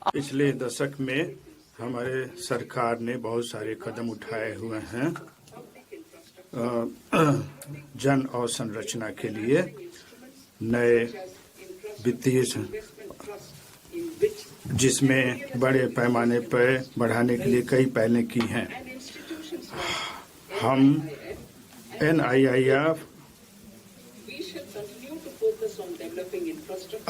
पिछले दशक में हमारे सरकार ने बहुत सारे कदम उठाए हुए हैं जन अवसंरचना के लिए। नए वित्तीय जिसमें बड़े पैमाने पर बढ़ाने के लिए कई पहलें की हैं। हम NIIF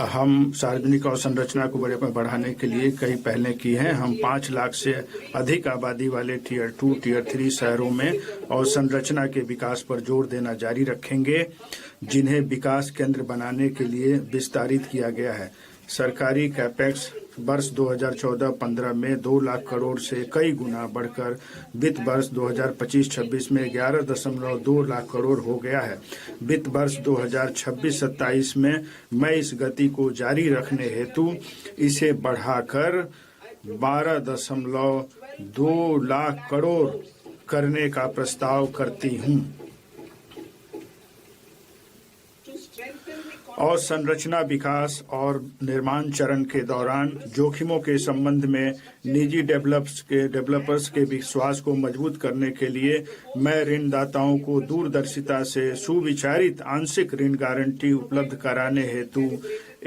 हम सार्वजनिक अवसंरचना को बड़े पर बढ़ाने के लिए कई पहलें की हैं। हम 5 लाख से अधिक आबादी वाले टियर 2, टियर 3 शहरों में अवसंरचना के विकास पर जोर देना जारी रखेंगे, जिन्हें विकास केंद्र बनाने के लिए विस्तारित किया गया है। सरकारी कैपेक्स वर्ष 2014-15 में 2 लाख करोड़ से कई गुना बढ़कर वित्त वर्ष 2025-26 में 11.2 लाख करोड़ हो गया है। वित्त वर्ष 2026-27 में मैं इस गति को जारी रखने हेतु इसे बढ़ाकर 12.2 लाख करोड़ करने का प्रस्ताव करती हूँ। और संरचना विकास और निर्माण चरण के दौरान जोखिमों के संबंध में निजी डेवलपर्स के विश्वास को मजबूत करने के लिए मैं ऋणदाताओं को दूरदर्शिता से सुविचारित आंशिक ऋण गारंटी उपलब्ध कराने हेतु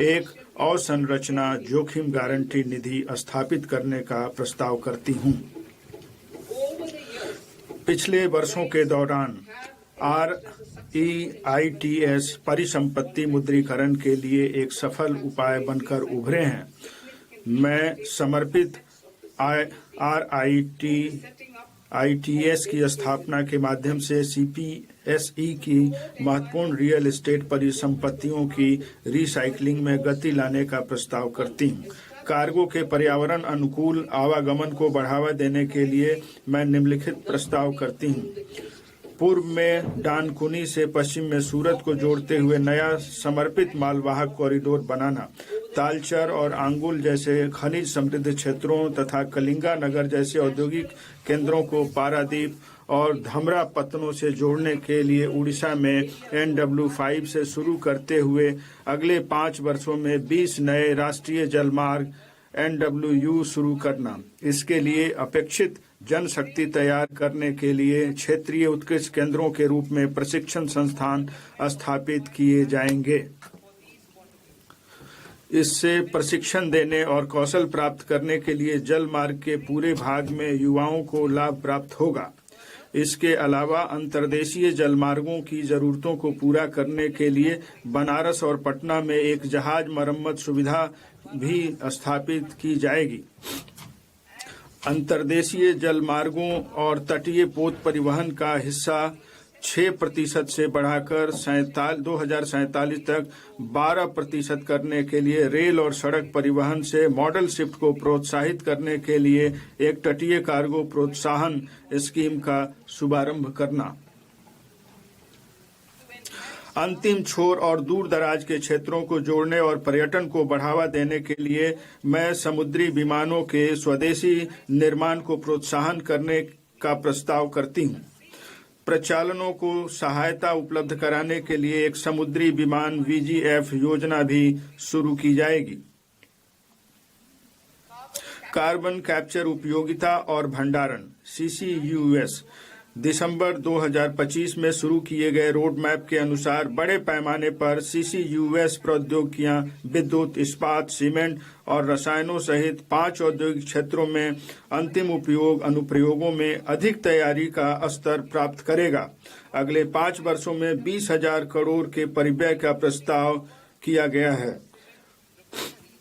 एक अवसंरचना जोखिम गारंटी निधि स्थापित करने का प्रस्ताव करती हूँ। पिछले वर्षों के दौरान REITs परिसंपत्ति मुद्रीकरण के लिए एक सफल उपाय बनकर उभरे हैं। मैं समर्पित REITs की स्थापना के माध्यम से CPSE की महत्वपूर्ण रियल एस्टेट परिसंपत्तियों की रिसाइकलिंग में गति लाने का प्रस्ताव करती हूँ। कार्गो के पर्यावरण अनुकूल आवागमन को बढ़ावा देने के लिए मैं निम्नलिखित प्रस्ताव करती हूँ। पूर्व में डानकुनी से पश्चिम में सूरत को जोड़ते हुए नया समर्पित मालवाहक कॉरिडोर बनाना, तालचर और आंगुल जैसे खनिज समृद्ध क्षेत्रों तथा कलिंगा नगर जैसे औद्योगिक केंद्रों को पारादीप और धमरा पत्तनों से जोड़ने के लिए उड़ीसा में NW5 से शुरू करते हुए अगले 5 वर्षों में 20 नए राष्ट्रीय जलमार्ग NWU शुरू करना। इसके लिए अपेक्षित जनशक्ति तैयार करने के लिए क्षेत्रीय उत्कृष्ट केंद्रों के रूप में प्रशिक्षण संस्थान स्थापित किए जाएंगे। इससे प्रशिक्षण देने और कौशल प्राप्त करने के लिए जल मार्ग के पूरे भाग में युवाओं को लाभ प्राप्त होगा। इसके अलावा अंतर्देशीय जलमार्गों की जरूरतों को पूरा करने के लिए बनारस और पटना में एक जहाज मरम्मत सुविधा भी स्थापित की जाएगी। अंतर्देशीय जलमार्गों और तटीय पोत परिवहन का हिस्सा 6% से बढ़ाकर 2047 तक 12% करने के लिए रेल और सड़क परिवहन से मॉडल शिफ्ट को प्रोत्साहित करने के लिए एक तटीय कार्गो प्रोत्साहन स्कीम का शुभारंभ करना। अंतिम छोर और दूर दराज के क्षेत्रों को जोड़ने और पर्यटन को बढ़ावा देने के लिए मैं समुद्री विमानों के स्वदेशी निर्माण को प्रोत्साहन करने का प्रस्ताव करती हूँ। प्रचालनों को सहायता उपलब्ध कराने के लिए एक समुद्री विमान VGF योजना भी शुरू की जाएगी। कार्बन कैप्चर उपयोगिता और भंडारण CCUS दिसंबर 2025 में शुरू किए गए रोड मैप के अनुसार बड़े पैमाने पर CCUS प्रौद्योगिकियां विद्युत, इस्पात, सीमेंट और रसायनों सहित 5 औद्योगिक क्षेत्रों में अंतिम उपयोग अनुप्रयोगों में अधिक तैयारी का स्तर प्राप्त करेगा। अगले 5 वर्षों में 20,000 करोड़ के परिव्यय का प्रस्ताव किया गया है।